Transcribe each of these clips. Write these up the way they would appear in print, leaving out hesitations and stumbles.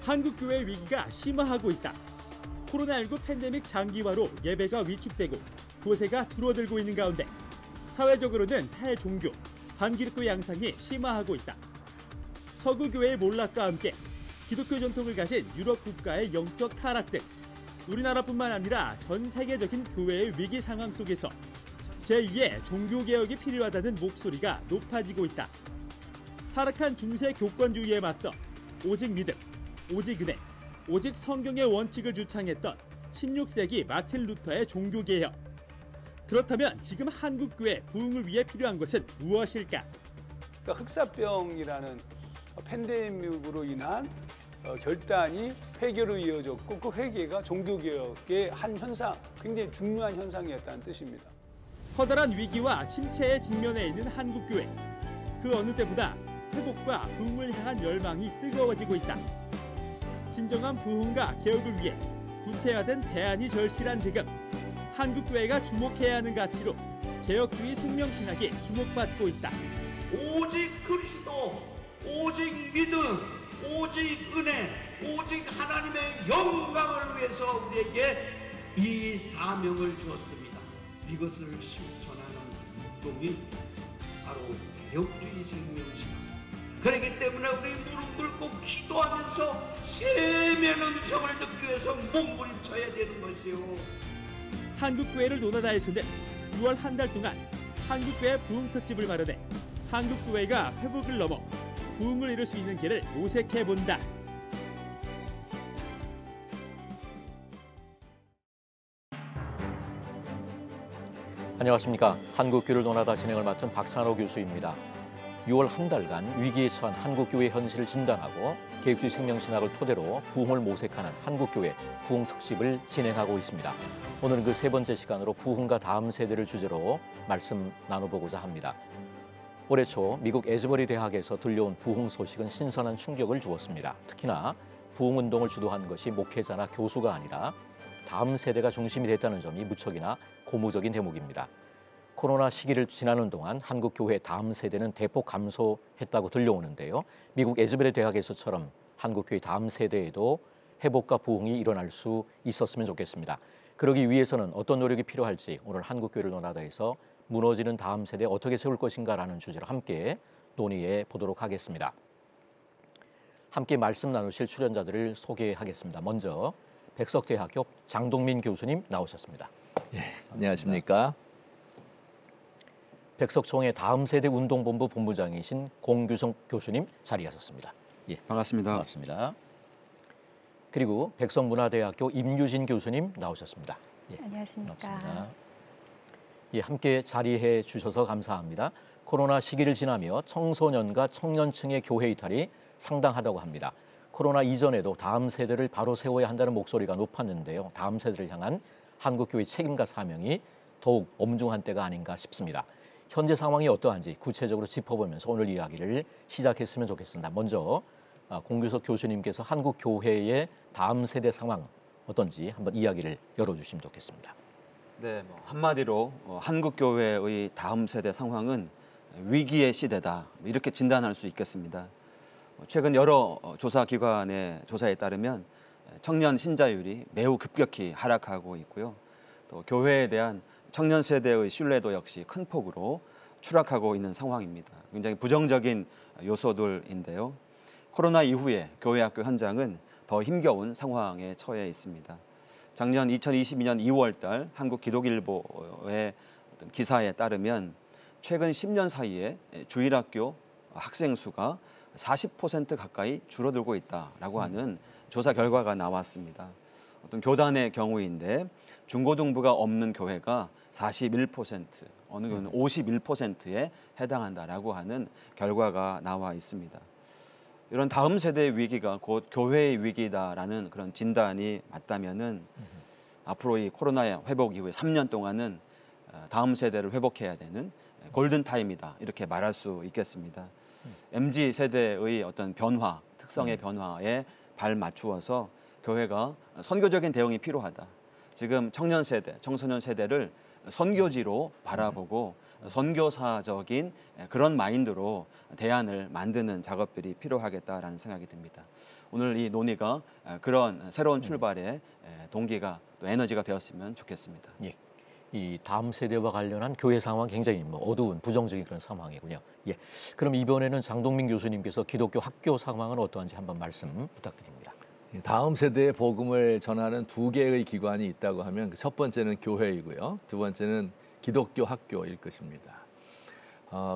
한국교회 위기가 심화하고 있다. 코로나19 팬데믹 장기화로 예배가 위축되고 교세가 줄어들고 있는 가운데 사회적으로는 탈종교, 반기독교 양상이 심화하고 있다. 서구교회의 몰락과 함께 기독교 전통을 가진 유럽 국가의 영적 타락 등 우리나라뿐만 아니라 전 세계적인 교회의 위기 상황 속에서 제2의 종교개혁이 필요하다는 목소리가 높아지고 있다. 타락한 중세 교권주의에 맞서 오직 믿음, 오직 은혜, 오직 성경의 원칙을 주창했던 16세기 마틴 루터의 종교개혁. 그렇다면 지금 한국교회 부흥을 위해 필요한 것은 무엇일까? 그러니까 흑사병이라는 팬데믹으로 인한 결단이 회개로 이어졌고 그 회개가 종교개혁의 한 현상, 굉장히 중요한 현상이었다는 뜻입니다. 커다란 위기와 침체에 직면해 있는 한국교회. 그 어느 때보다 회복과 부흥을 향한 열망이 뜨거워지고 있다. 진정한 부흥과 개혁을 위해 구체화된 대안이 절실한 지금 한국교회가 주목해야 하는 가치로 개혁주의 생명신학이 주목받고 있다. 오직 그리스도, 오직 믿음, 오직 은혜, 오직 하나님의 영광을 위해서 우리에게 이 사명을 주었습니다. 이것을 실천하는 운동이 바로 개혁주의 생명신학. 그렇기 때문에 우리 무릎 꿇고 기도하면서 세면 음성을 듣기 위해서 몸부림쳐야 되는 것이요. 한국교회를 노나다에서는 6월 한 달 동안 한국교회 부흥특집을 마련해 한국교회가 회복을 넘어 부흥을 이룰 수 있는 길을 모색해본다. 안녕하십니까. 한국교회를 논하다 진행을 맡은 박찬호 교수입니다. 6월 한 달간 위기에 처한 한국교회 현실을 진단하고 개혁주의 생명신학을 토대로 부흥을 모색하는 한국교회 부흥특집을 진행하고 있습니다. 오늘은 그 세 번째 시간으로 부흥과 다음 세대를 주제로 말씀 나눠보고자 합니다. 올해 초 미국 에즈버리 대학에서 들려온 부흥 소식은 신선한 충격을 주었습니다. 특히나 부흥운동을 주도한 것이 목회자나 교수가 아니라 다음 세대가 중심이 됐다는 점이 무척이나 고무적인 대목입니다. 코로나 시기를 지나는 동안 한국 교회 다음 세대는 대폭 감소했다고 들려오는데요. 미국 에즈베리 대학에서처럼 한국 교회 다음 세대에도 회복과 부흥이 일어날 수 있었으면 좋겠습니다. 그러기 위해서는 어떤 노력이 필요할지 오늘 한국 교회를 논하다에서 무너지는 다음 세대 어떻게 세울 것인가라는 주제로 함께 논의해 보도록 하겠습니다. 함께 말씀 나누실 출연자들을 소개하겠습니다. 먼저 백석대학교 장동민 교수님 나오셨습니다. 예, 안녕하십니까. 백석총회 다음 세대 운동본부 본부장이신 공규성 교수님 자리하셨습니다. 예, 반갑습니다. 반갑습니다. 그리고 백석문화대학교 임유진 교수님 나오셨습니다. 예, 안녕하십니까. 반갑습니다. 예, 함께 자리해 주셔서 감사합니다. 코로나 시기를 지나며 청소년과 청년층의 교회 이탈이 상당하다고 합니다. 코로나 이전에도 다음 세대를 바로 세워야 한다는 목소리가 높았는데요. 다음 세대를 향한 한국교회의 책임과 사명이 더욱 엄중한 때가 아닌가 싶습니다. 현재 상황이 어떠한지 구체적으로 짚어보면서 오늘 이야기를 시작했으면 좋겠습니다. 먼저 공규석 교수님께서 한국 교회의 다음 세대 상황 어떤지 한번 이야기를 열어주시면 좋겠습니다. 네, 한마디로 한국 교회의 다음 세대 상황은 위기의 시대다 이렇게 진단할 수 있겠습니다. 최근 여러 조사 기관의 조사에 따르면 청년 신자율이 매우 급격히 하락하고 있고요. 또 교회에 대한 청년 세대의 신뢰도 역시 큰 폭으로 추락하고 있는 상황입니다. 굉장히 부정적인 요소들인데요. 코로나 이후에 교회 학교 현장은 더 힘겨운 상황에 처해 있습니다. 작년 2022년 2월 달 한국기독일보의 어떤 기사에 따르면 최근 10년 사이에 주일학교 학생 수가 40% 가까이 줄어들고 있다라고 하는 조사 결과가 나왔습니다. 어떤 교단의 경우인데 중고등부가 없는 교회가 41%, 어느 교회는 51%에 해당한다라고 하는 결과가 나와 있습니다. 이런 다음 세대의 위기가 곧 교회의 위기다라는 그런 진단이 맞다면은 앞으로 이 코로나 회복 이후에 3년 동안은 다음 세대를 회복해야 되는 골든 타임이다 이렇게 말할 수 있겠습니다. MZ 세대의 어떤 변화, 특성의 변화에 발 맞추어서 교회가 선교적인 대응이 필요하다. 지금 청년 세대, 청소년 세대를 선교지로 바라보고 선교사적인 그런 마인드로 대안을 만드는 작업들이 필요하겠다라는 생각이 듭니다. 오늘 이 논의가 그런 새로운 출발의 동기가 또 에너지가 되었으면 좋겠습니다. 예. 이 다음 세대와 관련한 교회 상황 굉장히 어두운 부정적인 그런 상황이군요. 예. 그럼 이번에는 장동민 교수님께서 기독교 학교 상황은 어떠한지 한번 말씀 부탁드립니다. 다음 세대의 복음을 전하는 두 개의 기관이 있다고 하면 첫 번째는 교회이고요. 두 번째는 기독교 학교일 것입니다.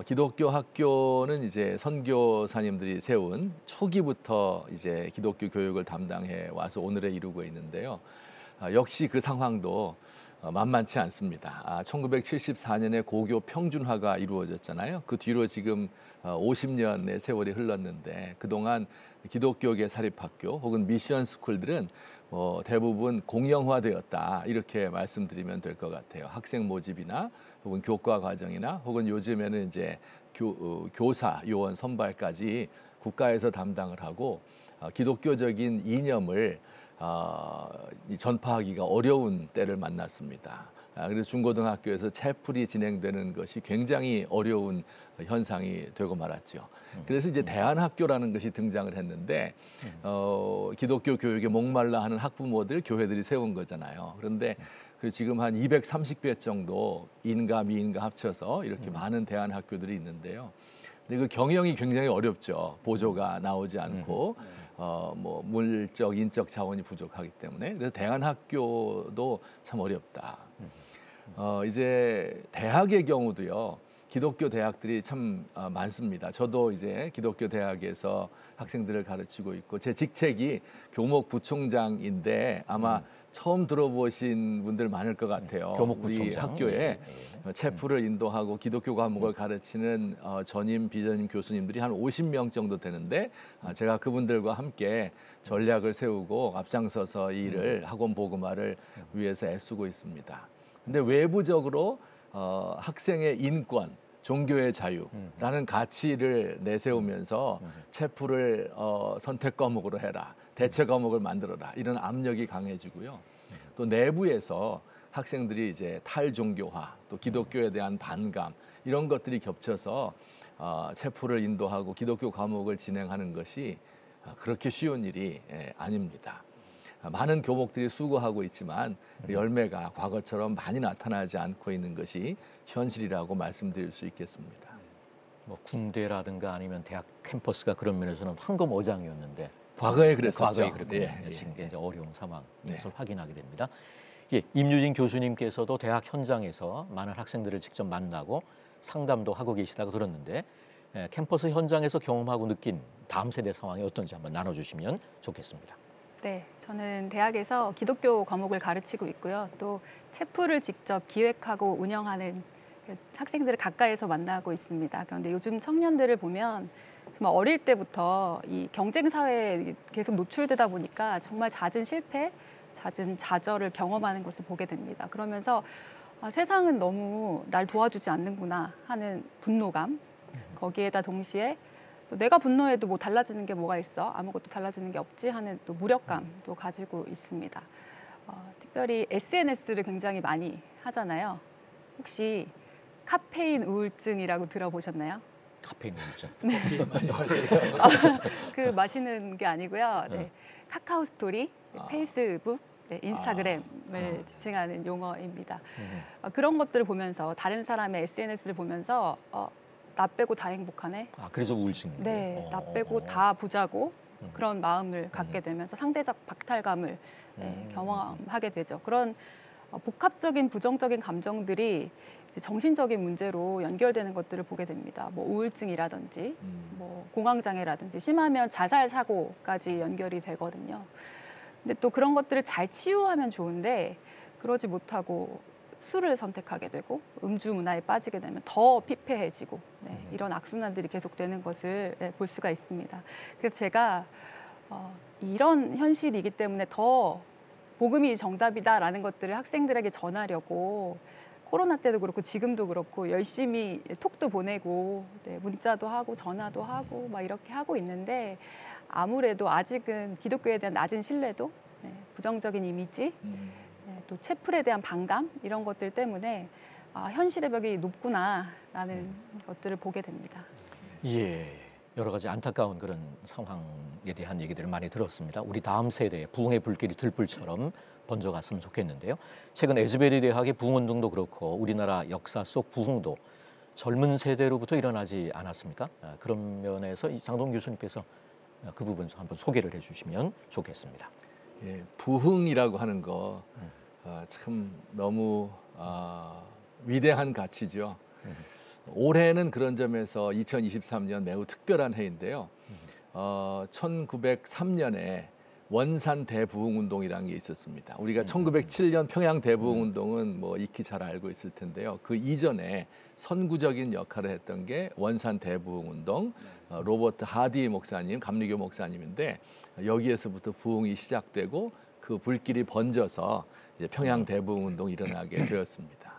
기독교 학교는 이제 선교사님들이 세운 초기부터 이제 기독교 교육을 담당해 와서 오늘에 이루고 있는데요. 역시 그 상황도 만만치 않습니다. 1974년에 고교 평준화가 이루어졌잖아요. 그 뒤로 지금 50년의 세월이 흘렀는데 그동안 기독교계 사립학교 혹은 미션 스쿨들은 대부분 공영화되었다 이렇게 말씀드리면 될 것 같아요. 학생 모집이나 혹은 교과 과정이나 혹은 요즘에는 이제 교사 요원 선발까지 국가에서 담당을 하고 기독교적인 이념을 전파하기가 어려운 때를 만났습니다. 그래서 중고등학교에서 채플이 진행되는 것이 굉장히 어려운 현상이 되고 말았죠. 그래서 이제 대안학교라는 것이 등장을 했는데 기독교 교육에 목말라 하는 학부모들, 교회들이 세운 거잖아요. 그런데 지금 한 230개 정도 인가 미인가 합쳐서 이렇게 많은 대안학교들이 있는데요. 근데 그 경영이 굉장히 어렵죠. 보조가 나오지 않고 뭐 물적, 인적 자원이 부족하기 때문에. 그래서 대안학교도 참 어렵다. 이제 대학의 경우도요. 기독교 대학들이 참 많습니다. 저도 이제 기독교 대학에서 학생들을 가르치고 있고 제 직책이 교목 부총장인데 아마 처음 들어보신 분들 많을 것 같아요. 교목 우리 부총장. 학교에 체프를 인도하고 기독교 과목을 가르치는 전임, 비전임 교수님들이 한 50명 정도 되는데 제가 그분들과 함께 전략을 세우고 앞장서서 이 일을 학원 복음화를 위해서 애쓰고 있습니다. 근데 외부적으로 학생의 인권, 종교의 자유라는 가치를 내세우면서 체프를 선택 과목으로 해라, 대체 과목을 만들어라 이런 압력이 강해지고요. 또 내부에서 학생들이 이제 탈종교화, 또 기독교에 대한 반감 이런 것들이 겹쳐서 체프를 인도하고 기독교 과목을 진행하는 것이 그렇게 쉬운 일이 아닙니다. 많은 교목들이 수고하고 있지만 열매가 과거처럼 많이 나타나지 않고 있는 것이 현실이라고 말씀드릴 수 있겠습니다. 뭐 군대라든가 아니면 대학 캠퍼스가 그런 면에서는 황금어장이었는데 과거에 그랬었죠. 과거에 그랬군요. 예, 지금 예. 이제 어려운 상황 네. 것을 확인하게 됩니다. 예, 임유진 교수님께서도 대학 현장에서 많은 학생들을 직접 만나고 상담도 하고 계시다고 들었는데 캠퍼스 현장에서 경험하고 느낀 다음 세대 상황이 어떤지 한번 나눠주시면 좋겠습니다. 네, 저는 대학에서 기독교 과목을 가르치고 있고요. 또 체프를 직접 기획하고 운영하는 학생들을 가까이서 만나고 있습니다. 그런데 요즘 청년들을 보면 정말 어릴 때부터 이 경쟁 사회에 계속 노출되다 보니까 정말 잦은 실패, 잦은 좌절을 경험하는 것을 보게 됩니다. 그러면서 세상은 너무 날 도와주지 않는구나 하는 분노감, 거기에다 동시에 또 내가 분노해도 뭐 달라지는 게 뭐가 있어? 아무것도 달라지는 게 없지 하는 또 무력감도 가지고 있습니다. 특별히 SNS를 굉장히 많이 하잖아요. 혹시 카페인 우울증이라고 들어보셨나요? 카페인 우울증. 네. 그 마시는 게 아니고요. 네. 카카오 스토리, 페이스북, 네, 인스타그램을 지칭하는 용어입니다. 그런 것들을 보면서 다른 사람의 SNS를 보면서 나 빼고 다 행복하네. 그래서 우울증. 네, 나 빼고 다 부자고 그런 마음을 갖게 되면서 상대적 박탈감을 경험하게 되죠. 그런 복합적인 부정적인 감정들이 이제 정신적인 문제로 연결되는 것들을 보게 됩니다. 뭐 우울증이라든지, 뭐 공황장애라든지, 심하면 자살 사고까지 연결이 되거든요. 근데 또 그런 것들을 잘 치유하면 좋은데 그러지 못하고 술을 선택하게 되고 음주 문화에 빠지게 되면 더 피폐해지고 이런 악순환들이 계속되는 것을 볼 수가 있습니다. 그래서 제가 이런 현실이기 때문에 더 복음이 정답이다라는 것들을 학생들에게 전하려고 코로나 때도 그렇고 지금도 그렇고 열심히 톡도 보내고 문자도 하고 전화도 하고 막 이렇게 하고 있는데 아무래도 아직은 기독교에 대한 낮은 신뢰도, 부정적인 이미지, 또 채플에 대한 반감 이런 것들 때문에 현실의 벽이 높구나라는 것들을 보게 됩니다. 예, 여러 가지 안타까운 그런 상황에 대한 얘기들을 많이 들었습니다. 우리 다음 세대에 부흥의 불길이 들불처럼 번져갔으면 좋겠는데요. 최근 에즈베리 대학의 부흥운동도 그렇고 우리나라 역사 속 부흥도 젊은 세대로부터 일어나지 않았습니까? 그런 면에서 이 장동 교수님께서 그 부분 좀 한번 소개를 해주시면 좋겠습니다. 예, 부흥이라고 하는 거 참 너무 위대한 가치죠. 올해는 그런 점에서 2023년 매우 특별한 해인데요. 1903년에 원산 대부흥운동이라는 게 있었습니다. 우리가 1907년 평양 대부흥운동은 뭐 익히 잘 알고 있을 텐데요. 그 이전에 선구적인 역할을 했던 게 원산 대부흥운동, 로버트 하디 목사님, 감리교 목사님인데 여기에서부터 부흥이 시작되고 그 불길이 번져서 이제 평양 대부흥운동이 일어나게 되었습니다.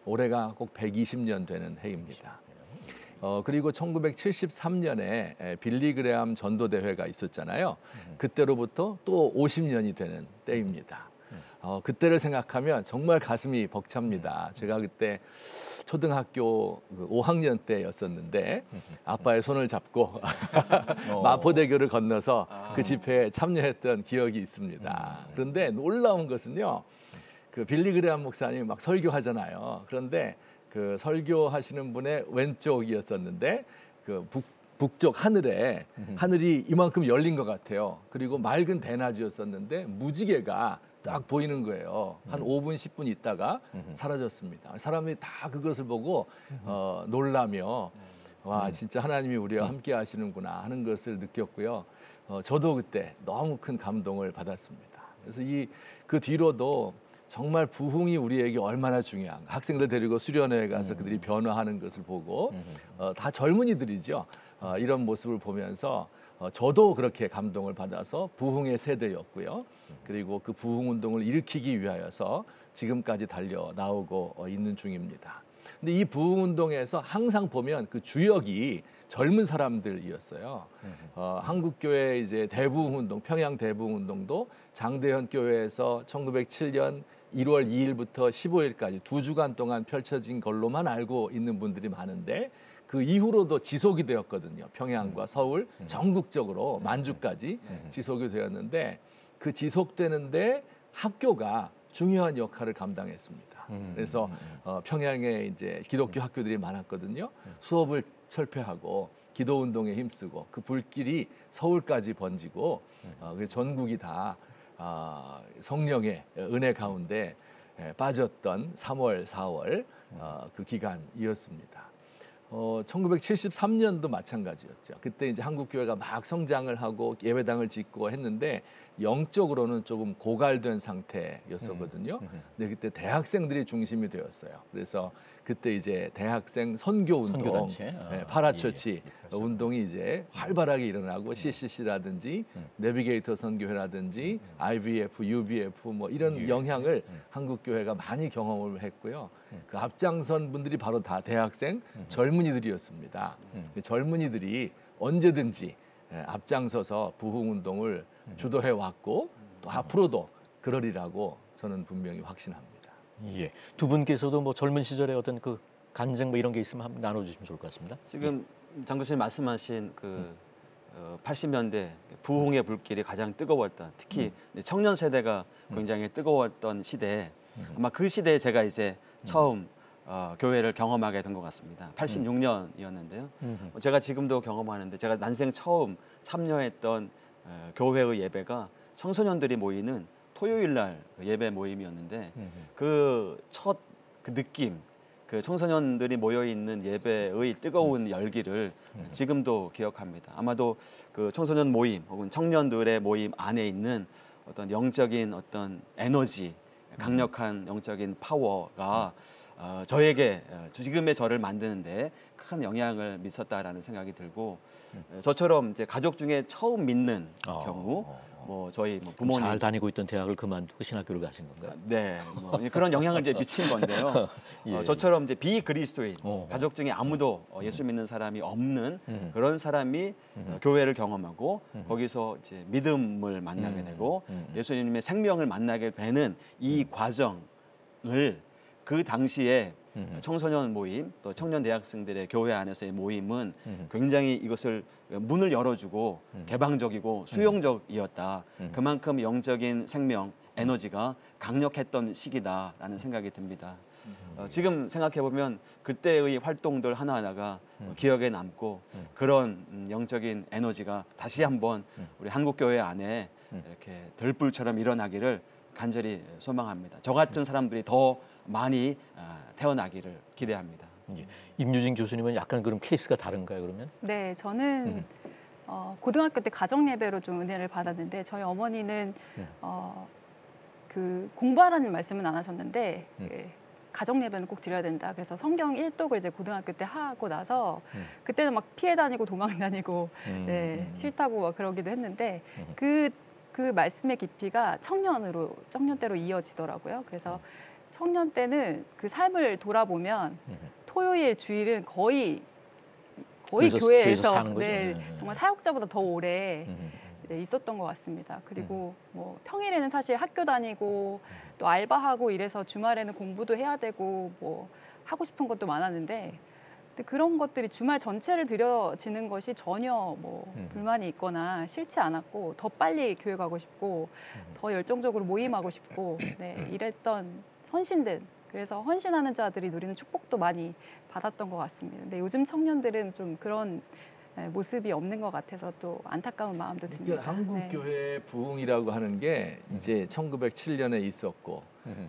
올해가 꼭 120년 되는 해입니다. 그리고 1973년에 빌리 그레암 전도대회가 있었잖아요. 그때로부터 또 50년이 되는 때입니다. 그때를 생각하면 정말 가슴이 벅찹니다. 제가 그때 초등학교 5학년 때였었는데 아빠의 손을 잡고 마포대교를 건너서 그 집회에 참여했던 기억이 있습니다. 그런데 놀라운 것은요. 그 빌리 그레암 목사님이 막 설교하잖아요. 그런데 그 설교하시는 분의 왼쪽이었었는데 그 북쪽 하늘이 이만큼 열린 것 같아요. 그리고 맑은 대낮이었었는데 무지개가 딱 보이는 거예요. 한 5분, 10분 있다가 사라졌습니다. 사람들이 다 그것을 보고 놀라며 와 진짜 하나님이 우리와 함께 하시는구나 하는 것을 느꼈고요. 저도 그때 너무 큰 감동을 받았습니다. 그래서 그 뒤로도 정말 부흥이 우리에게 얼마나 중요한가. 학생들 데리고 수련회에 가서 그들이 변화하는 것을 보고 다 젊은이들이죠. 이런 모습을 보면서 저도 그렇게 감동을 받아서 부흥의 세대였고요. 그리고 그 부흥운동을 일으키기 위하여서 지금까지 달려 나오고 있는 중입니다. 근데 이 부흥운동에서 항상 보면 그 주역이 젊은 사람들이었어요. 한국교회 이제 대부흥운동, 평양 대부흥운동도 장대현 교회에서 1907년 1월 2일부터 15일까지 2주간 동안 펼쳐진 걸로만 알고 있는 분들이 많은데 그 이후로도 지속이 되었거든요. 평양과 서울, 전국적으로 만주까지 지속이 되었는데 그 지속되는데 학교가 중요한 역할을 감당했습니다. 그래서 평양에 이제 기독교 학교들이 많았거든요. 수업을 철폐하고 기도 운동에 힘쓰고 그 불길이 서울까지 번지고 전국이 다 성령의 은혜 가운데 빠졌던 3월, 4월 그 기간이었습니다. 1973년도 마찬가지였죠. 그때 이제 한국교회가 막 성장을 하고 예배당을 짓고 했는데 영적으로는 조금 고갈된 상태였었거든요. 근데 그때 대학생들이 중심이 되었어요. 그래서 그때 이제 대학생 선교운동, 파라처치 운동이 이제 활발하게 일어나고 CCC라든지 내비게이터 선교회라든지 IVF, UBF 뭐 이런 영향을 한국교회가 많이 경험을 했고요. 그 앞장선 분들이 바로 다 대학생 젊은이들이었습니다. 젊은이들이 언제든지 앞장서서 부흥운동을 주도해 왔고 또 앞으로도 그러리라고 저는 분명히 확신합니다. 예, 두 분께서도 뭐 젊은 시절에 어떤 그 간증 뭐 이런 게 있으면 한번 나눠주시면 좋을 것 같습니다. 지금 장 교수님 말씀하신 그 80년대 부흥의 불길이 가장 뜨거웠던 특히 청년 세대가 굉장히 뜨거웠던 시대 아마 그 시대에 제가 이제 처음 교회를 경험하게 된 것 같습니다. 86년이었는데요. 제가 지금도 경험하는데 제가 난생 처음 참여했던 교회의 예배가 청소년들이 모이는 토요일 날 예배 모임이었는데 그 첫 그 느낌, 그 청소년들이 모여 있는 예배의 뜨거운 열기를 지금도 기억합니다. 아마도 그 청소년 모임 혹은 청년들의 모임 안에 있는 어떤 영적인 어떤 에너지, 강력한 영적인 파워가 저에게 지금의 저를 만드는데 큰 영향을 미쳤다라는 생각이 들고 저처럼 이제 가족 중에 처음 믿는 경우 뭐 저희 뭐 부모님 잘 다니고 있던 대학을 그만두고 신학교를 가신 건가요? 네, 뭐 그런 영향을 이제 미친 건데요. 예. 저처럼 이제 비그리스도인 가족 중에 아무도 예수 믿는 사람이 없는 그런 사람이 교회를 경험하고 거기서 이제 믿음을 만나게 되고 예수님의 생명을 만나게 되는 이 과정을 그 당시에 청소년 모임 또 청년 대학생들의 교회 안에서의 모임은 굉장히 이것을 문을 열어주고 개방적이고 수용적이었다. 그만큼 영적인 생명, 에너지가 강력했던 시기다라는 생각이 듭니다. 지금 생각해 보면 그때의 활동들 하나하나가 기억에 남고 그런 영적인 에너지가 다시 한번 우리 한국교회 안에 이렇게 들불처럼 일어나기를 간절히 소망합니다. 저 같은 사람들이 더 많이 태어나기를 기대합니다. 임유진 교수님은 약간 그럼 케이스가 다른가요, 그러면? 네, 저는 고등학교 때 가정 예배로 좀 은혜를 받았는데 저희 어머니는 그 공부하라는 말씀은 안 하셨는데 예, 가정 예배는 꼭 드려야 된다. 그래서 성경 1독을 이제 고등학교 때 하고 나서 그때는 막 피해 다니고 도망 다니고 네, 싫다고 막 그러기도 했는데 그 말씀의 깊이가 청년 때로 이어지더라고요. 그래서 청년 때는 그 삶을 돌아보면 토요일 주일은 거의 교회에서 사는 거죠. 네, 정말 사역자보다 더 오래 네, 있었던 것 같습니다. 그리고 뭐 평일에는 사실 학교 다니고 또 알바하고 이래서 주말에는 공부도 해야 되고 뭐 하고 싶은 것도 많았는데 근데 그런 것들이 주말 전체를 들여지는 것이 전혀 뭐 불만이 있거나 싫지 않았고 더 빨리 교회 가고 싶고 더 열정적으로 모임하고 싶고 네, 이랬던 헌신들 그래서 헌신하는 자들이 누리는 축복도 많이 받았던 것 같습니다. 근데 요즘 청년들은 좀 그런 모습이 없는 것 같아서 또 안타까운 마음도 듭니다. 한국 교회 부흥이라고 하는 게 이제 1907년에 있었고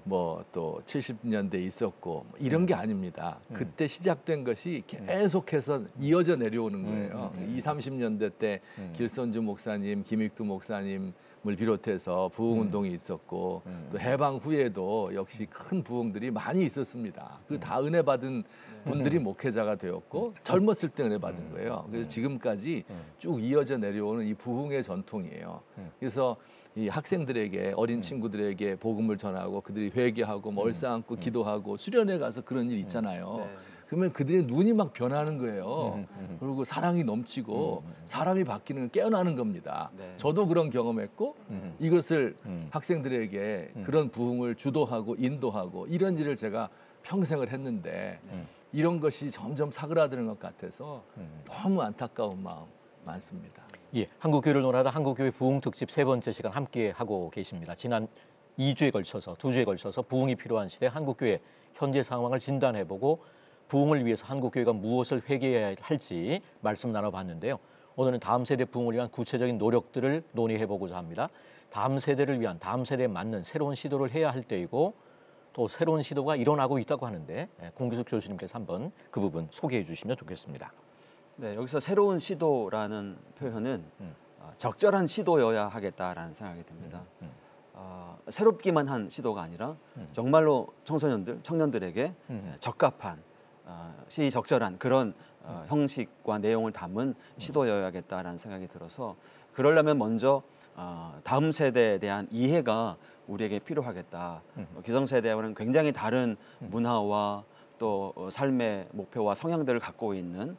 뭐 또 70년대에 있었고 이런 게 아닙니다. 그때 시작된 것이 계속해서 이어져 내려오는 거예요. 20, 30년대 때 길선주 목사님, 김익두 목사님을 비롯해서 부흥 운동이 있었고 또 해방 후에도 역시 큰 부흥들이 많이 있었습니다. 그 다 은혜 받은 분들이 목회자가 되었고 젊었을 때 은혜 받은 거예요. 그래서 지금까지 쭉 이어져 내려오는 이 부흥의 전통이에요. 그래서 이 학생들에게 어린 친구들에게 복음을 전하고 그들이 회개하고 얼싸안고 기도하고 수련회 가서 그런 일 있잖아요. 그러면 그들의 눈이 막 변하는 거예요. 그리고 사랑이 넘치고 사람이 바뀌는 깨어나는 겁니다. 저도 그런 경험했고 이것을 학생들에게 그런 부흥을 주도하고 인도하고 이런 일을 제가 평생을 했는데 이런 것이 점점 사그라드는 것 같아서 너무 안타까운 마음 많습니다. 예, 한국교회를 논하다 한국교회 부흥 특집 3번째 시간 함께 하고 계십니다. 지난 2주에 걸쳐서 2주에 걸쳐서 부흥이 필요한 시대 한국교회 현재 상황을 진단해보고 부흥을 위해서 한국교회가 무엇을 회개해야 할지 말씀 나눠봤는데요. 오늘은 다음 세대 부흥을 위한 구체적인 노력들을 논의해보고자 합니다. 다음 세대를 위한 다음 세대에 맞는 새로운 시도를 해야 할 때이고 또 새로운 시도가 일어나고 있다고 하는데 공규숙 교수님께서 한번 그 부분 소개해 주시면 좋겠습니다. 네, 여기서 새로운 시도라는 표현은 적절한 시도여야 하겠다라는 생각이 듭니다. 새롭기만 한 시도가 아니라 정말로 청소년들, 청년들에게 적합한 시적절한 그런 형식과 내용을 담은 시도여야겠다라는 생각이 들어서 그러려면 먼저 다음 세대에 대한 이해가 우리에게 필요하겠다. 기성세대와는 굉장히 다른 문화와 또 삶의 목표와 성향들을 갖고 있는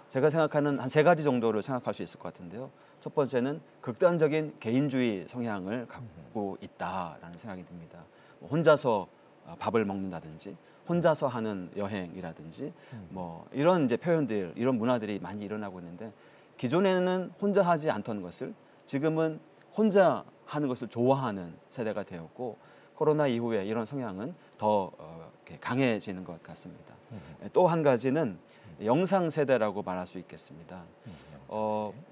제가 생각하는 한 3가지 정도를 생각할 수 있을 것 같은데요. 첫 번째는 극단적인 개인주의 성향을 갖고 있다라는 생각이 듭니다. 혼자서 밥을 먹는다든지 혼자서 하는 여행이라든지 뭐 이런 이제 표현들, 이런 문화들이 많이 일어나고 있는데 기존에는 혼자 하지 않던 것을 지금은 혼자 하는 것을 좋아하는 세대가 되었고 코로나 이후에 이런 성향은 더 강해지는 것 같습니다. 또 한 가지는 영상 세대라고 말할 수 있겠습니다.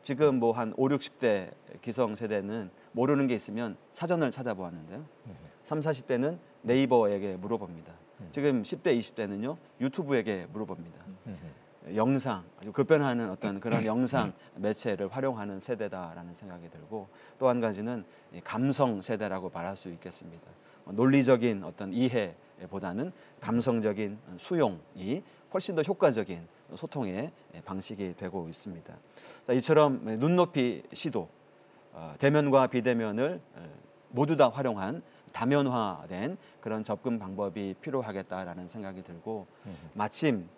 지금 뭐 한 5, 60대 기성 세대는 모르는 게 있으면 사전을 찾아보았는데요. 30, 40대는 네이버에게 물어봅니다. 지금 10대, 20대는요 유튜브에게 물어봅니다. 영상, 아주 급변하는 어떤 그런 영상 매체를 활용하는 세대다라는 생각이 들고 또 한 가지는 감성 세대라고 말할 수 있겠습니다. 논리적인 어떤 이해보다는 감성적인 수용이 훨씬 더 효과적인 소통의 방식이 되고 있습니다. 자, 이처럼 눈높이 시도, 대면과 비대면을 모두 다 활용한 다면화된 그런 접근 방법이 필요하겠다라는 생각이 들고 마침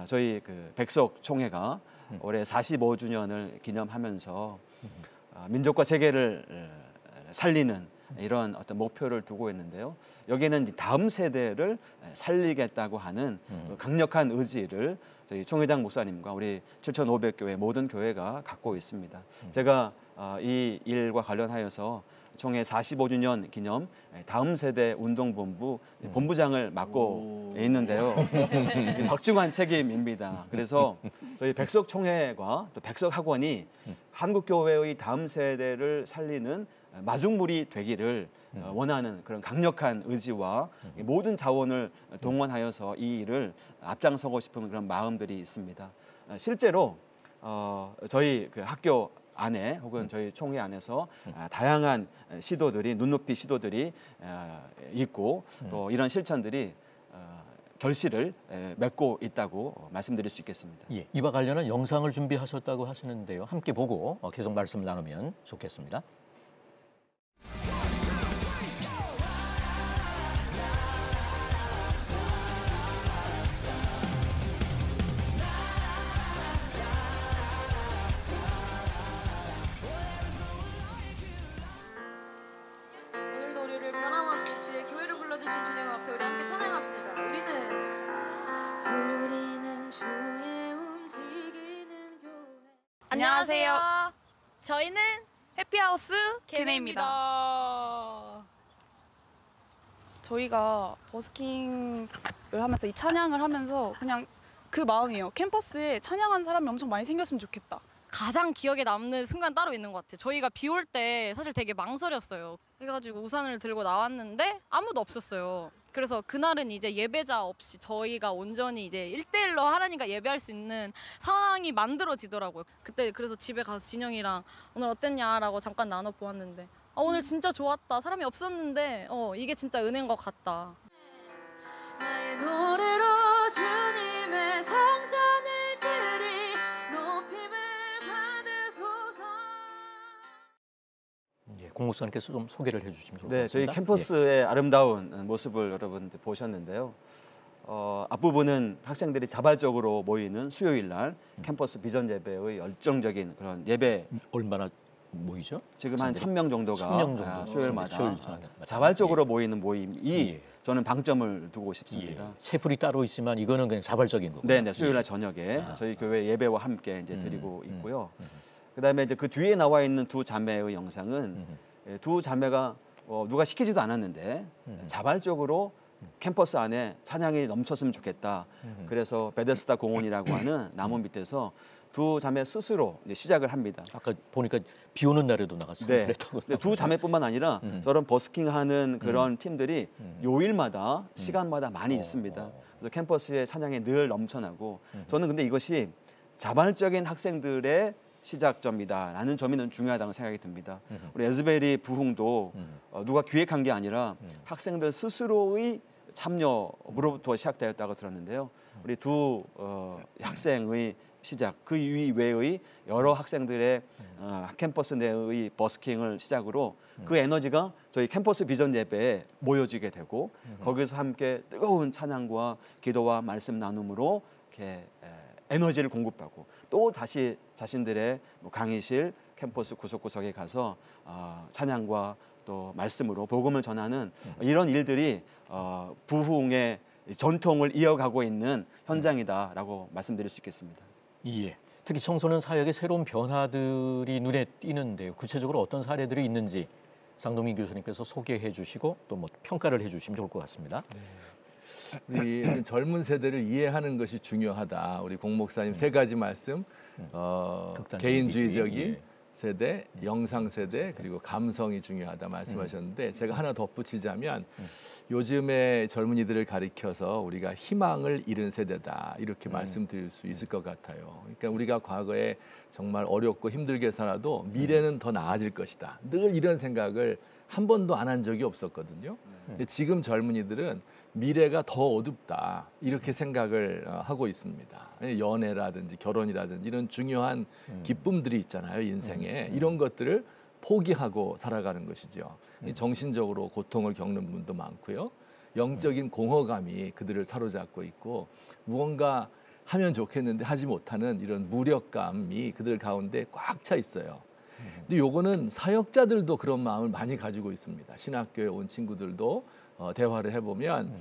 저희 그 백석 총회가 올해 45주년을 기념하면서 민족과 세계를 살리는 이런 어떤 목표를 두고 있는데요. 여기에는 이제 다음 세대를 살리겠다고 하는 강력한 의지를 저희 총회장 목사님과 우리 7,500교회 모든 교회가 갖고 있습니다. 제가 이 일과 관련하여서 총회 45주년 기념 다음 세대 운동본부 본부장을 맡고 있는데요. 박중환 책임입니다. 그래서 저희 백석총회과 또 백석학원이 한국교회의 다음 세대를 살리는 마중물이 되기를 원하는 그런 강력한 의지와 모든 자원을 동원하여서 이 일을 앞장서고 싶은 그런 마음들이 있습니다. 실제로 저희 그 학교 안에 혹은 저희 총회 안에서 다양한 시도들이 눈높이 시도들이 있고 또 이런 실천들이 결실을 맺고 있다고 말씀드릴 수 있겠습니다. 예, 이와 관련한 영상을 준비하셨다고 하시는데요. 함께 보고 계속 말씀 나누면 좋겠습니다. 오늘도 우리를 변함없이 주의 교회를 불러주신 주님 앞에 우리 함께 찬양합시다. 우리는 주의 움직이는 교회. 안녕하세요. 저희는 해피하우스 걔네입니다. 저희가 버스킹을 하면서 이 찬양을 하면서 그냥 그 마음이에요. 캠퍼스에 찬양하는 사람이 엄청 많이 생겼으면 좋겠다. 가장 기억에 남는 순간 따로 있는 것 같아요. 저희가 비 올 때 사실 되게 망설였어요. 해가지고 우산을 들고 나왔는데 아무도 없었어요. 그래서 그날은 이제 예배자 없이 저희가 온전히 이제 1대1로 하나님과 예배할 수 있는 상황이 만들어지더라고요. 그때 그래서 집에 가서 진영이랑 오늘 어땠냐라고 잠깐 나눠보았는데 오늘 진짜 좋았다. 사람이 없었는데 이게 진짜 은혜인 것 같다. 나의 노래로 주님의 성전을 지리 높임을 받으소서. 예, 공 목사님께서 좀 소개를 해주시면 좋을 것 네, 같습니다. 저희 캠퍼스의 아름다운 모습을 여러분들 보셨는데요. 앞부분은 학생들이 자발적으로 모이는 수요일 날 캠퍼스 비전 예배의 열정적인 그런 예배. 얼마나 모이죠? 지금 한 1,000명 정도가 1000명 정도 수요일마다 수요일 자발적으로 모이는 모임이 예. 저는 방점을 두고 싶습니다. 예. 채플이 따로 있지만 이거는 그냥 자발적인 거고. 네, 수요일 날 저녁에 저희 교회 예배와 함께 이제 드리고 있고요. 그다음에 이제 그 뒤에 나와 있는 두 자매의 영상은 두 자매가 누가 시키지도 않았는데 자발적으로 캠퍼스 안에 찬양이 넘쳤으면 좋겠다. 그래서 베데스다 공원이라고 하는 나무 밑에서 두 자매 스스로 이제 시작을 합니다. 아까 보니까 비 오는 날에도 나갔어요. 네. 근데 두 자매뿐만 아니라 저런 버스킹하는 그런 팀들이 요일마다 시간마다 많이 있습니다. 그래서 캠퍼스에 찬양이 늘 넘쳐나고 저는 근데 이것이 자발적인 학생들의 시작점이다라는 점이 중요하다고 생각이 듭니다. 우리 에즈베리 부흥도 누가 기획한 게 아니라 학생들 스스로의 참여로부터 시작되었다고 들었는데요. 우리 두 학생의 시작, 그 이외의 여러 학생들의 캠퍼스 내의 버스킹을 시작으로 그 에너지가 저희 캠퍼스 비전 예배에 모여지게 되고 거기서 함께 뜨거운 찬양과 기도와 말씀 나눔으로 이렇게 에너지를 공급하고 또 다시 자신들의 강의실, 캠퍼스 구석구석에 가서 찬양과 또 말씀으로 복음을 전하는 이런 일들이 부흥의 전통을 이어가고 있는 현장이다라고 말씀드릴 수 있겠습니다. 예. 특히 청소년 사역의 새로운 변화들이 눈에 띄는데요. 구체적으로 어떤 사례들이 있는지 쌍동민 교수님께서 소개해 주시고 또 뭐 평가를 해 주시면 좋을 것 같습니다. 우리 젊은 세대를 이해하는 것이 중요하다. 우리 공 목사님 세 가지 말씀, 개인주의적인 세대, 영상 세대, 그리고 감성이 중요하다 말씀하셨는데 제가 하나 덧붙이자면 요즘의 젊은이들을 가리켜서 우리가 희망을 잃은 세대다 이렇게 말씀드릴 수 있을 것 같아요. 그러니까 우리가 과거에 정말 어렵고 힘들게 살아도 미래는 더 나아질 것이다. 늘 이런 생각을 한 번도 안 한 적이 없었거든요. 근데 지금 젊은이들은 미래가 더 어둡다 이렇게 생각을 하고 있습니다. 연애라든지 결혼이라든지 이런 중요한 기쁨들이 있잖아요. 인생에 이런 것들을 포기하고 살아가는 것이죠. 정신적으로 고통을 겪는 분도 많고요. 영적인 공허감이 그들을 사로잡고 있고 무언가 하면 좋겠는데 하지 못하는 이런 무력감이 그들 가운데 꽉 차 있어요. 근데 요거는 사역자들도 그런 마음을 많이 가지고 있습니다. 신학교에 온 친구들도 대화를 해보면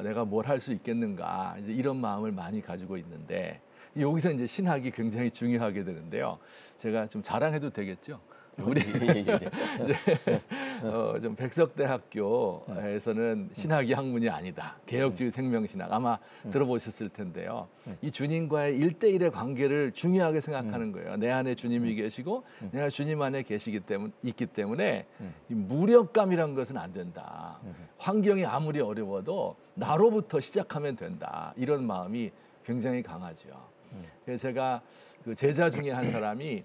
내가 뭘 할 수 있겠는가 이제 이런 마음을 많이 가지고 있는데 여기서 이제 신학이 굉장히 중요하게 되는데요. 제가 좀 자랑해도 되겠죠? 우리 좀 백석대학교에서는 신학이 학문이 아니다. 개혁주의 생명신학 아마 들어보셨을 텐데요. 이 주님과의 1대1의 관계를 중요하게 생각하는 거예요. 내 안에 주님이 계시고 내가 주님 안에 있기 때문에 이 무력감이란 것은 안 된다. 환경이 아무리 어려워도 나로부터 시작하면 된다. 이런 마음이 굉장히 강하죠. 그래서 제가 그 제자 중에 한 사람이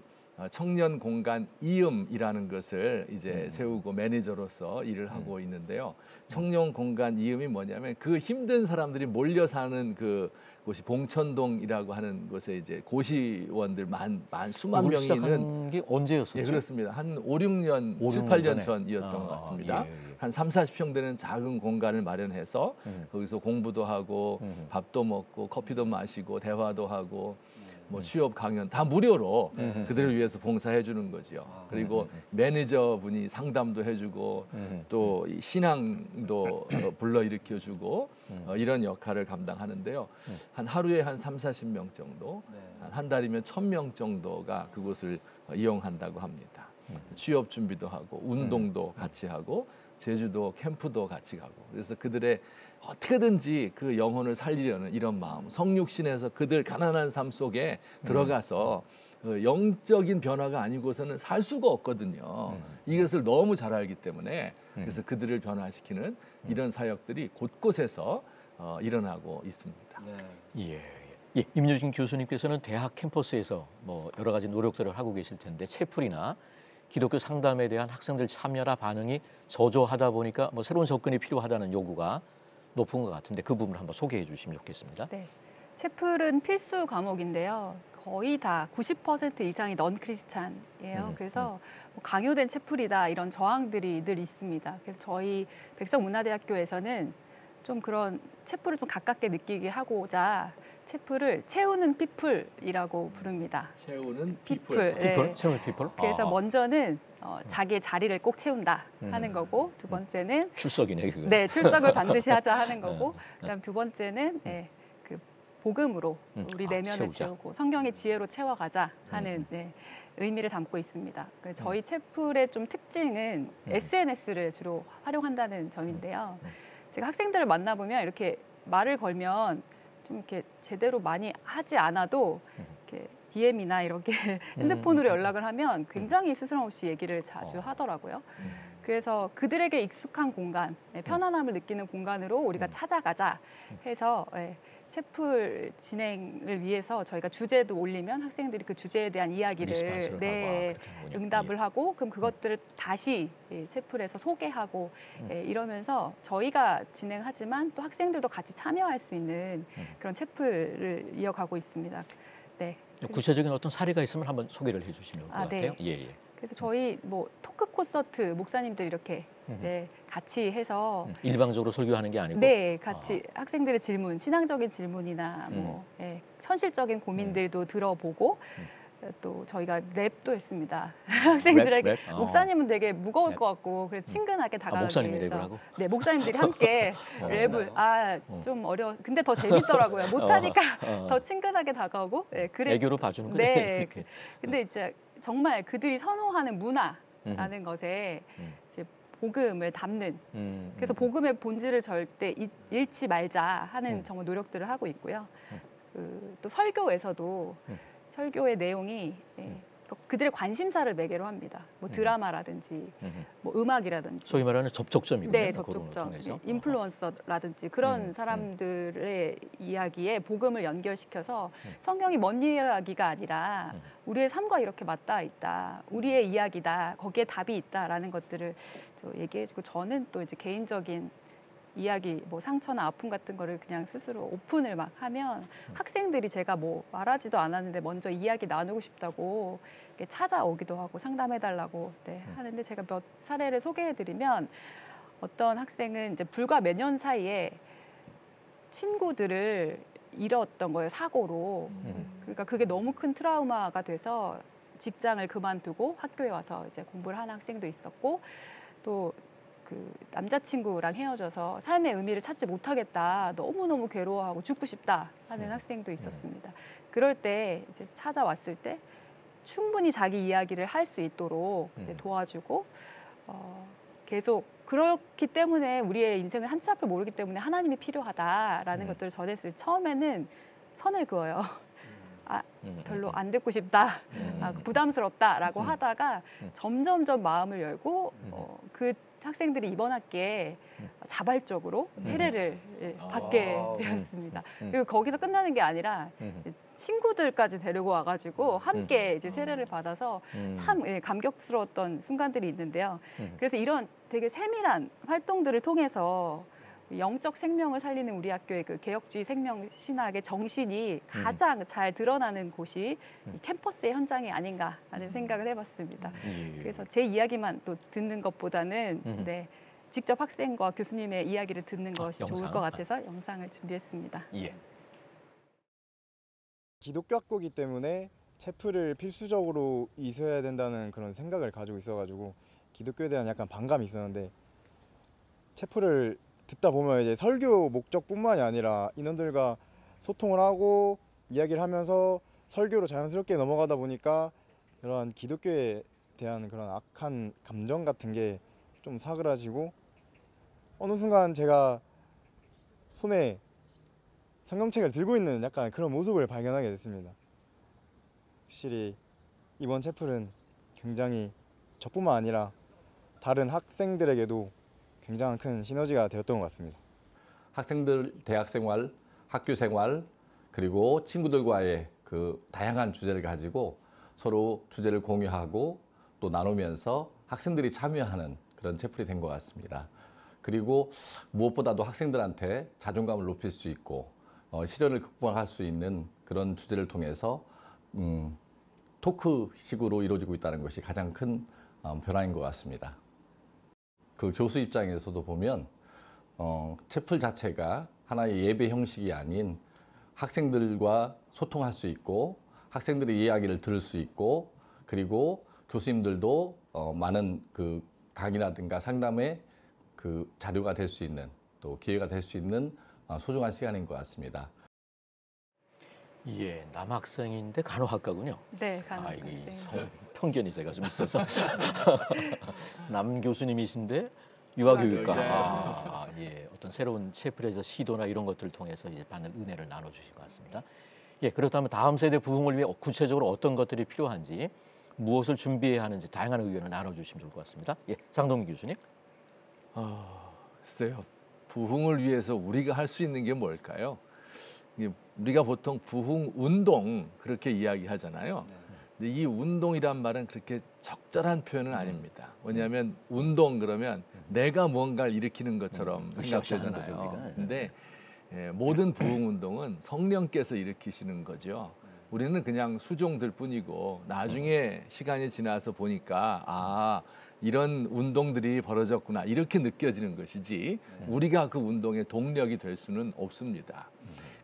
청년 공간 이음이라는 것을 이제 세우고 매니저로서 일을 하고 있는데요. 청년 공간 이음이 뭐냐면 그 힘든 사람들이 몰려 사는 그 곳이 봉천동이라고 하는 곳에 이제 고시원들 수만 명이 있는 게 언제였었죠? 예, 그렇습니다. 한 5, 6년, 7, 8년 전이었던 것 같습니다. 한 3, 40평 되는 작은 공간을 마련해서 거기서 공부도 하고 밥도 먹고 커피도 마시고 대화도 하고 뭐 취업 강연 다 무료로 그들을 위해서 봉사해 주는 거지요. 그리고 매니저분이 상담도 해주고 또 이 신앙도 불러일으켜 주고 이런 역할을 감당하는데요. 한 하루에 한 3, 40명 정도, 한 달이면 1000명 정도가 그곳을 이용한다고 합니다. 취업 준비도 하고 운동도 같이 하고 제주도 캠프도 같이 가고 그래서 그들의 어떻게든지 그 영혼을 살리려는 이런 마음, 성육신에서 그들 가난한 삶 속에 들어가서 영적인 변화가 아니고서는 살 수가 없거든요. 이것을 너무 잘 알기 때문에 그래서 그들을 변화시키는 이런 사역들이 곳곳에서 일어나고 있습니다. 예, 임유진 교수님께서는 대학 캠퍼스에서 뭐 여러 가지 노력들을 하고 계실 텐데 채플이나 기독교 상담에 대한 학생들 참여나 반응이 저조하다 보니까 뭐 새로운 접근이 필요하다는 요구가 높은 것 같은데 그 부분을 한번 소개해 주시면 좋겠습니다. 네, 채플은 필수 과목인데요. 거의 다 90% 이상이 넌 크리스찬이에요. 그래서 뭐 강요된 채플이다 이런 저항들이 늘 있습니다. 그래서 저희 백석문화대학교에서는 좀 그런 채플을 좀 가깝게 느끼게 하고자 채플을 채우는 피플이라고 부릅니다. 채우는 피플. 피플? 채우는 피플? 그래서 먼저는 자기의 자리를 꼭 채운다 하는 거고 두 번째는 출석이네 그거. 네, 출석을 반드시 하자 하는 거고 그다음 두 번째는 그 복음으로 우리 내면을 채우고 성경의 지혜로 채워가자 하는 의미를 담고 있습니다. 저희 채플의 좀 특징은 SNS를 주로 활용한다는 점인데요. 제가 학생들을 만나보면 이렇게 말을 걸면 좀 이렇게 제대로 많이 하지 않아도 이렇게 DM이나 이렇게 핸드폰으로 연락을 하면 굉장히 스스럼없이 얘기를 자주 하더라고요. 그래서 그들에게 익숙한 공간, 편안함을 느끼는 공간으로 우리가 찾아가자 해서 채플 진행을 위해서 저희가 주제도 올리면 학생들이 그 주제에 대한 이야기를 응답을 하고 그럼 그것들을 다시 채플에서 소개하고 이러면서 저희가 진행하지만 또 학생들도 같이 참여할 수 있는 그런 채플을 이어가고 있습니다. 네. 구체적인 어떤 사례가 있으면 한번 소개를 해주시면 좋을 것 같아요. 예. 그래서 저희 뭐 토크 콘서트 목사님들 이렇게 같이 해서 일방적으로 설교하는 게 아니고 같이 학생들의 질문, 신앙적인 질문이나 뭐 현실적인 고민들도 들어보고 또 저희가 랩도 했습니다. 학생들에게 랩? 목사님은 되게 무거울 것 같고 그래서 친근하게 다가가기 목사님이 위해서 랩을 하고? 네, 목사님들이 함께 랩을 좀 어려워. 근데 더 재밌더라고요. 못하니까 더 친근하게 다가오고 그래. 애교로 봐주는 거예요. 네. 근데 이제 정말 그들이 선호하는 문화라는 것에 이제 복음을 담는 그래서 복음의 본질을 절대 잃지 말자 하는 정말 노력들을 하고 있고요. 또 설교에서도 설교의 내용이 그들의 관심사를 매개로 합니다. 뭐 드라마라든지 뭐 음악이라든지 소위 말하는 접촉점이군요. 네, 접촉점. 인플루언서라든지 그런 사람들의 이야기에 복음을 연결시켜서 성경이 먼 이야기가 아니라 우리의 삶과 이렇게 맞닿아 있다. 우리의 이야기다. 거기에 답이 있다라는 것들을 얘기해주고 저는 또 이제 개인적인 이야기, 뭐 상처나 아픔 같은 거를 그냥 스스로 오픈을 막 하면 학생들이 제가 뭐 말하지도 않았는데 먼저 이야기 나누고 싶다고 이렇게 찾아오기도 하고 상담해달라고 하는데 제가 몇 사례를 소개해드리면 어떤 학생은 이제 불과 몇 년 사이에 친구들을 잃었던 거예요, 사고로. 그러니까 그게 너무 큰 트라우마가 돼서 직장을 그만두고 학교에 와서 이제 공부를 하는 학생도 있었고 또 그 남자친구랑 헤어져서 삶의 의미를 찾지 못하겠다, 너무너무 괴로워하고 죽고 싶다 하는 학생도 있었습니다. 그럴 때 이제 찾아왔을 때 충분히 자기 이야기를 할 수 있도록 이제 도와주고 계속 그렇기 때문에 우리의 인생은 한치 앞을 모르기 때문에 하나님이 필요하다라는 것들을 전했을 때 처음에는 선을 그어요. 아, 별로 안 듣고 싶다, 아, 부담스럽다라고 하다가 점점점 마음을 열고 그 학생들이 이번 학기에 자발적으로 세례를 받게 되었습니다. 그리고 거기서 끝나는 게 아니라 친구들까지 데리고 와가지고 함께 이제 세례를 받아서 참 감격스러웠던 순간들이 있는데요. 그래서 이런 되게 세밀한 활동들을 통해서 영적 생명을 살리는 우리 학교의 그 개혁주의 생명 신학의 정신이 가장 잘 드러나는 곳이 이 캠퍼스의 현장이 아닌가 하는 생각을 해봤습니다. 그래서 제 이야기만 또 듣는 것보다는 네, 직접 학생과 교수님의 이야기를 듣는 것이 좋을 것 같아서 영상을 준비했습니다. 예. 기독교 학교이기 때문에 체프를 필수적으로 있어야 된다는 그런 생각을 가지고 있어가지고 기독교에 대한 약간 반감이 있었는데 체프를 듣다 보면 이제 설교 목적뿐만이 아니라 인원들과 소통을 하고 이야기를 하면서 설교로 자연스럽게 넘어가다 보니까 이러한 기독교에 대한 그런 악한 감정 같은 게 좀 사그라지고 어느 순간 제가 손에 성경책을 들고 있는 약간 그런 모습을 발견하게 됐습니다. 확실히 이번 채플은 굉장히 저뿐만 아니라 다른 학생들에게도 굉장한 큰 시너지가 되었던 것 같습니다. 학생들 대학 생활, 학교 생활, 그리고 친구들과의 그 다양한 주제를 가지고 서로 주제를 공유하고 또 나누면서 학생들이 참여하는 그런 채플이 된 것 같습니다. 그리고 무엇보다도 학생들한테 자존감을 높일 수 있고 시련을 극복할 수 있는 그런 주제를 통해서 토크식으로 이루어지고 있다는 것이 가장 큰 변화인 것 같습니다. 그 교수 입장에서도 보면 채플 자체가 하나의 예배 형식이 아닌 학생들과 소통할 수 있고 학생들의 이야기를 들을 수 있고 그리고 교수님들도 많은 그 강의라든가 상담의 그 자료가 될 수 있는 또 기회가 될 수 있는 소중한 시간인 것 같습니다. 예, 남학생인데 간호학과군요. 네, 간호학생. 편견이 제가 좀 있어서 남 교수님이신데 유아교육과 예, 어떤 새로운 채플에서 시도나 이런 것들을 통해서 이제 받는 은혜를 나눠주신 것 같습니다. 예, 그렇다면 다음 세대 부흥을 위해 구체적으로 어떤 것들이 필요한지 무엇을 준비해야 하는지 다양한 의견을 나눠주시면 좋을 것 같습니다. 예, 장동민 교수님. 글쎄요, 부흥을 위해서 우리가 할 수 있는 게 뭘까요? 우리가 보통 부흥 운동 그렇게 이야기하잖아요. 근데 이 운동이란 말은 그렇게 적절한 표현은 아닙니다. 왜냐하면 운동 그러면 내가 뭔가를 일으키는 것처럼 생각되잖아요. 근데 모든 부흥 운동은 성령께서 일으키시는 거죠. 우리는 그냥 수종들 뿐이고 나중에 시간이 지나서 보니까 이런 운동들이 벌어졌구나 이렇게 느껴지는 것이지 우리가 그 운동의 동력이 될 수는 없습니다.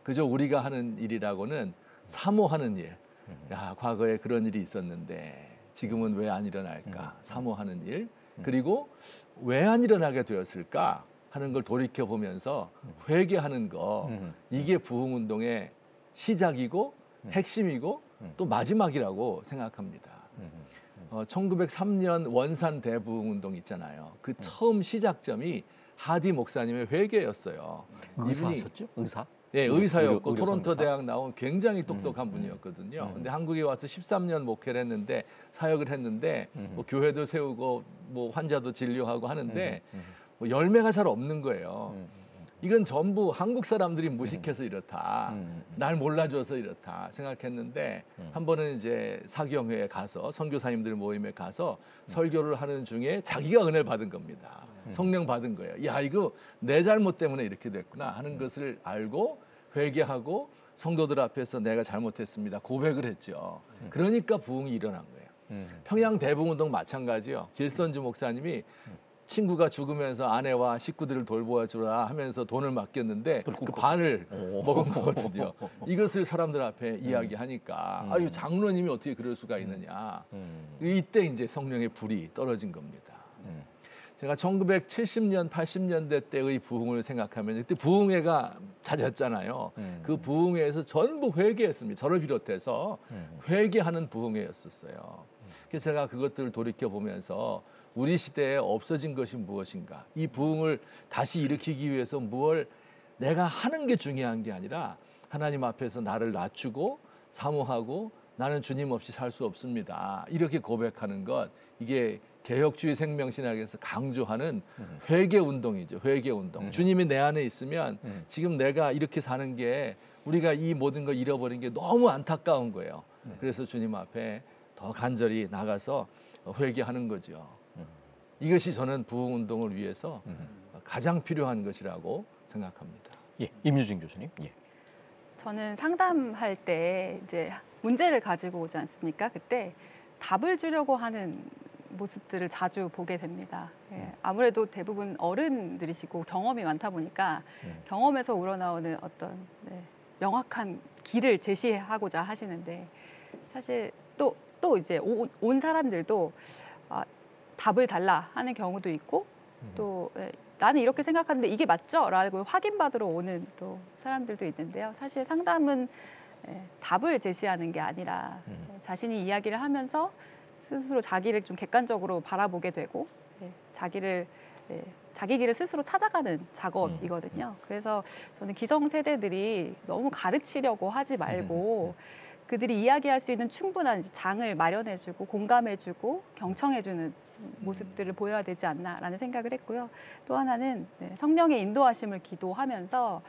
그저 우리가 하는 일이라고는 사모하는 일. 야, 과거에 그런 일이 있었는데 지금은 왜 안 일어날까? 사모하는 일. 그리고 왜 안 일어나게 되었을까? 하는 걸 돌이켜보면서 회개하는 거. 이게 부흥운동의 시작이고 핵심이고 또 마지막이라고 생각합니다. 1903년 원산 대부흥운동 있잖아요. 그 처음 시작점이 하디 목사님의 회개였어요. 의사셨죠? 의사? 네, 의사였고 토론토 대학 나온 굉장히 똑똑한 분이었거든요. 근데 한국에 와서 13년 목회를 했는데 사역을 했는데 뭐 교회도 세우고 뭐 환자도 진료하고 하는데 뭐 열매가 잘 없는 거예요. 이건 전부 한국 사람들이 무식해서 이렇다. 날 몰라줘서 이렇다 생각했는데 한 번은 이제 사경회에 가서 선교사님들 모임에 가서 설교를 하는 중에 자기가 은혜를 받은 겁니다. 성령 받은 거예요. 야, 이거 내 잘못 때문에 이렇게 됐구나 하는 것을 알고 회개하고 성도들 앞에서 내가 잘못했습니다. 고백을 했죠. 그러니까 부흥이 일어난 거예요. 평양 대부흥운동 마찬가지요. 길선주 목사님이 친구가 죽으면서 아내와 식구들을 돌보아주라 하면서 돈을 맡겼는데 그 반을 먹은 거거든요. 이것을 사람들 앞에 이야기하니까 아유 장로님이 어떻게 그럴 수가 있느냐. 이때 이제 성령의 불이 떨어진 겁니다. 제가 1970년, 80년대 때의 부흥을 생각하면 그때 부흥회가 잦았잖아요. 그 부흥회에서 전부 회개했습니다. 저를 비롯해서 회개하는 부흥회였었어요. 그래서 제가 그것들을 돌이켜보면서 우리 시대에 없어진 것이 무엇인가? 이 부흥을 다시 일으키기 위해서 무엇을 내가 하는 게 중요한 게 아니라 하나님 앞에서 나를 낮추고 사모하고 나는 주님 없이 살 수 없습니다. 이렇게 고백하는 것, 이게 개혁주의 생명신학에서 강조하는 회개 운동이죠. 회개 운동. 주님이 내 안에 있으면 지금 내가 이렇게 사는 게 우리가 이 모든 걸 잃어버린 게 너무 안타까운 거예요. 그래서 주님 앞에 더 간절히 나가서 회개하는 거죠. 이것이 저는 부흥 운동을 위해서 가장 필요한 것이라고 생각합니다. 예, 임유진 교수님. 예. 저는 상담할 때 이제 문제를 가지고 오지 않습니까? 그때 답을 주려고 하는 모습들을 자주 보게 됩니다. 예, 아무래도 대부분 어른들이시고 경험이 많다 보니까 경험에서 우러나오는 어떤 명확한 길을 제시하고자 하시는데 사실 또 이제 온 사람들도 답을 달라 하는 경우도 있고 또 나는 이렇게 생각하는데 이게 맞죠? 라고 확인받으러 오는 또 사람들도 있는데요. 사실 상담은 답을 제시하는 게 아니라 자신이 이야기를 하면서 스스로 자기를 좀 객관적으로 바라보게 되고 자기 길을 스스로 찾아가는 작업이거든요. 그래서 저는 기성세대들이 너무 가르치려고 하지 말고 그들이 이야기할 수 있는 충분한 장을 마련해주고 공감해주고 경청해주는 모습들을 보여야 되지 않나라는 생각을 했고요. 또 하나는 성령의 인도하심을 기도하면서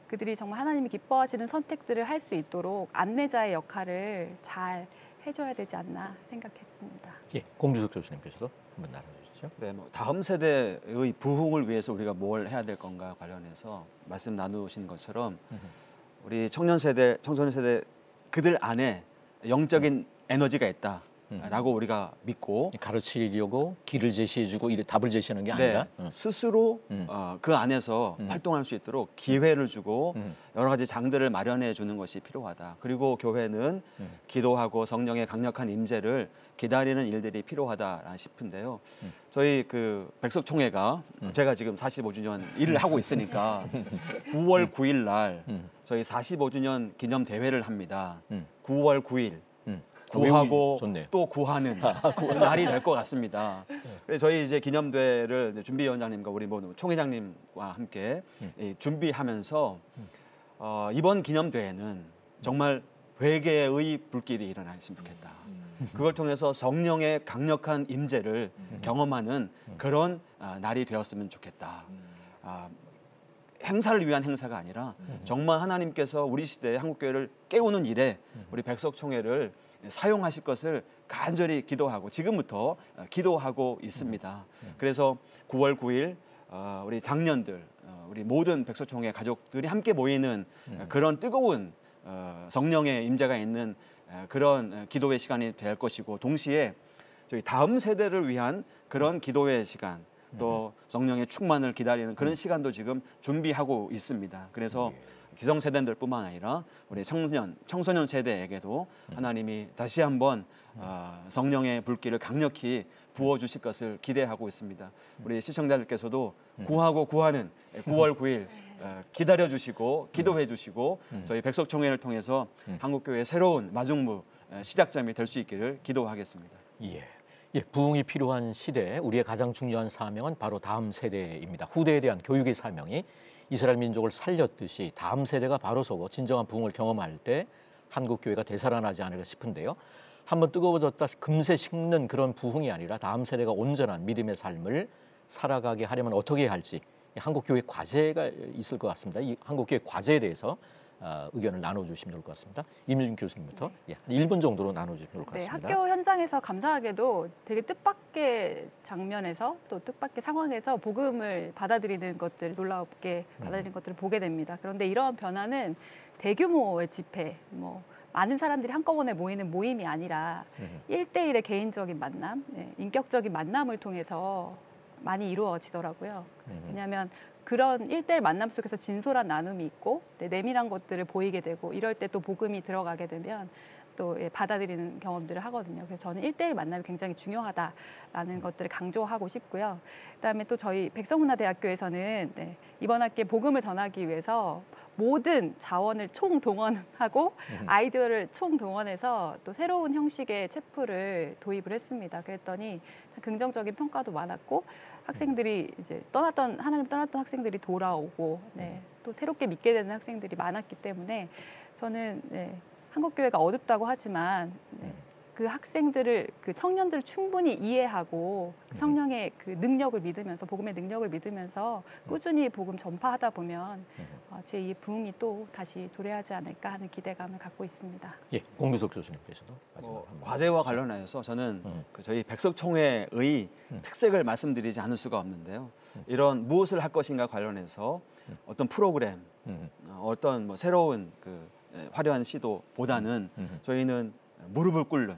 그들이 정말 하나님이 기뻐하시는 선택들을 할 수 있도록 안내자의 역할을 잘 해줘야 되지 않나 생각했습니다. 예, 공주석 교수님께서도 한번 나눠주시죠. 네, 다음 세대의 부흥을 위해서 우리가 뭘 해야 될 건가 관련해서 말씀 나누신 것처럼 우리 청년 세대, 청소년 세대 그들 안에 영적인 에너지가 있다라고 우리가 믿고 가르치려고 길을 제시해주고 답을 제시하는 게 아니라 스스로 그 안에서 활동할 수 있도록 기회를 주고 여러 가지 장들을 마련해 주는 것이 필요하다. 그리고 교회는 기도하고 성령의 강력한 임재를 기다리는 일들이 필요하다 싶은데요. 저희 그 백석총회가 제가 지금 45주년 일을 하고 있으니까 9월 9일 날 저희 45주년 기념 대회를 합니다. 9월 9일. 구하고 또 구하는 날이 될 것 같습니다. 그래서 저희 이제 기념대회를 준비위원장님과 우리 총회장님과 함께 준비하면서 이번 기념대회는 정말 회개의 불길이 일어났으면 좋겠다. 그걸 통해서 성령의 강력한 임재를 경험하는 그런 날이 되었으면 좋겠다. 행사를 위한 행사가 아니라 정말 하나님께서 우리 시대의 한국교회를 깨우는 일에 우리 백석총회를 사용하실 것을 간절히 기도하고 지금부터 기도하고 있습니다. 그래서 9월 9일 우리 장년들, 우리 모든 백석총회 가족들이 함께 모이는 그런 뜨거운 성령의 임재가 있는 그런 기도의 시간이 될 것이고 동시에 저희 다음 세대를 위한 그런 기도의 시간 또 성령의 충만을 기다리는 그런 시간도 지금 준비하고 있습니다. 그래서 기성세대들뿐만 아니라 우리 청소년 세대에게도 하나님이 다시 한번 성령의 불길을 강력히 부어주실 것을 기대하고 있습니다. 우리 시청자들께서도 구하고 구하는 9월 9일 기다려주시고 기도해주시고 저희 백석총회를 통해서 한국교회의 새로운 마중무 시작점이 될 수 있기를 기도하겠습니다. 예, 부흥이 필요한 시대, 우리의 가장 중요한 사명은 바로 다음 세대입니다. 후대에 대한 교육의 사명이 이스라엘 민족을 살렸듯이 다음 세대가 바로 서고 진정한 부흥을 경험할 때 한국교회가 되살아나지 않을까 싶은데요. 한번 뜨거워졌다 금세 식는 그런 부흥이 아니라 다음 세대가 온전한 믿음의 삶을 살아가게 하려면 어떻게 해야 할지 한국교회 과제가 있을 것 같습니다. 이 한국교회 과제에 대해서 의견을 나눠주시면 좋을 것 같습니다. 임유진 교수님부터 한 1분 정도로 나눠주시면 좋을 것 같습니다. 학교 현장에서 감사하게도 되게 뜻밖의 장면에서 또 뜻밖의 상황에서 복음을 받아들이는 것들, 놀랍게 받아들이는 것들을 보게 됩니다. 그런데 이러한 변화는 대규모의 집회, 많은 사람들이 한꺼번에 모이는 모임이 아니라 1대1의 개인적인 만남, 인격적인 만남을 통해서 많이 이루어지더라고요. 왜냐하면 그런 1대1 만남 속에서 진솔한 나눔이 있고 내밀한 것들을 보이게 되고 이럴 때 또 복음이 들어가게 되면 또 받아들이는 경험들을 하거든요. 그래서 저는 1대1 만남이 굉장히 중요하다라는 것들을 강조하고 싶고요. 그다음에 또 저희 백성문화대학교에서는 이번 학기에 복음을 전하기 위해서 모든 자원을 총동원하고 아이디어를 총동원해서 또 새로운 형식의 체프를 도입을 했습니다. 그랬더니 긍정적인 평가도 많았고 학생들이 이제 하나님 떠났던 학생들이 돌아오고 또 새롭게 믿게 되는 학생들이 많았기 때문에 저는 한국교회가 어둡다고 하지만 그 학생들을, 그 청년들을 충분히 이해하고 성령의 그 능력을 믿으면서, 복음의 능력을 믿으면서 꾸준히 복음 전파하다 보면 제2의 부흥이 또 다시 도래하지 않을까 하는 기대감을 갖고 있습니다. 예, 공미석 교수님께서도 과제와 관련해서 저는 저희 백석총회의 특색을 말씀드리지 않을 수가 없는데요. 이런 무엇을 할 것인가 관련해서 어떤 프로그램, 어떤 뭐 새로운 화려한 시도보다는 저희는 무릎을 꿇는,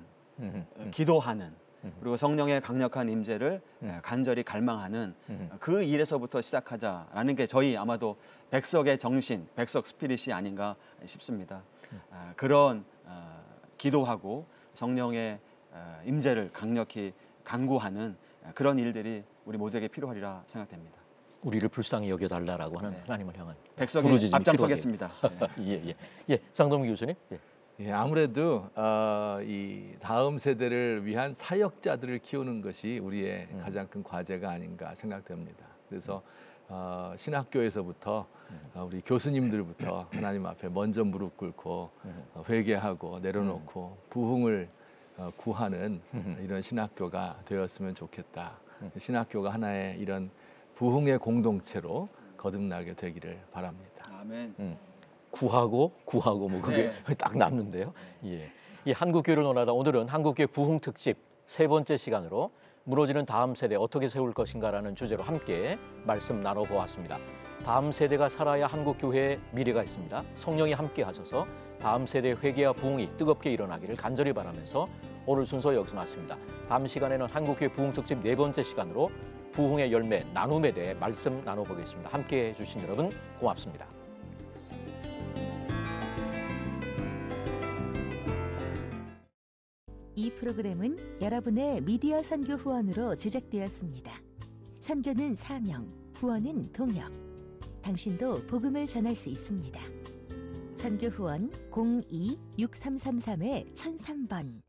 기도하는, 그리고 성령의 강력한 임재를 간절히 갈망하는 그 일에서부터 시작하자라는 게 저희 아마도 백석의 정신, 백석 스피릿이 아닌가 싶습니다. 그런 기도하고 성령의 임재를 강력히 간구하는 그런 일들이 우리 모두에게 필요하리라 생각됩니다. 우리를 불쌍히 여겨달라라고 하는 하나님을 향한 백석이 부르짖음이 앞장서겠습니다. 예, 장동민 교수님. 예, 아무래도 이 다음 세대를 위한 사역자들을 키우는 것이 우리의 가장 큰 과제가 아닌가 생각됩니다. 그래서 신학교에서부터 우리 교수님들부터 하나님 앞에 먼저 무릎 꿇고 회개하고 내려놓고 부흥을 구하는 이런 신학교가 되었으면 좋겠다. 신학교가 하나의 이런 부흥의 공동체로 거듭나게 되기를 바랍니다. 아멘. 구하고 뭐 그게 딱 남는데요. 예. 이 한국교회를 논하다 오늘은 한국교회 부흥 특집 3번째 시간으로 무너지는 다음 세대 어떻게 세울 것인가라는 주제로 함께 말씀 나눠보았습니다. 다음 세대가 살아야 한국교회의 미래가 있습니다. 성령이 함께 하셔서 다음 세대의 회개와 부흥이 뜨겁게 일어나기를 간절히 바라면서 오늘 순서 여기서 마칩니다. 다음 시간에는 한국교회 부흥 특집 4번째 시간으로 부흥의 열매, 나눔에 대해 말씀 나눠보겠습니다. 함께해 주신 여러분 고맙습니다. 이 프로그램은 여러분의 미디어 선교 후원으로 제작되었습니다. 선교는 사명, 후원은 동역. 당신도 복음을 전할 수 있습니다. 선교 후원 02-6333-1003번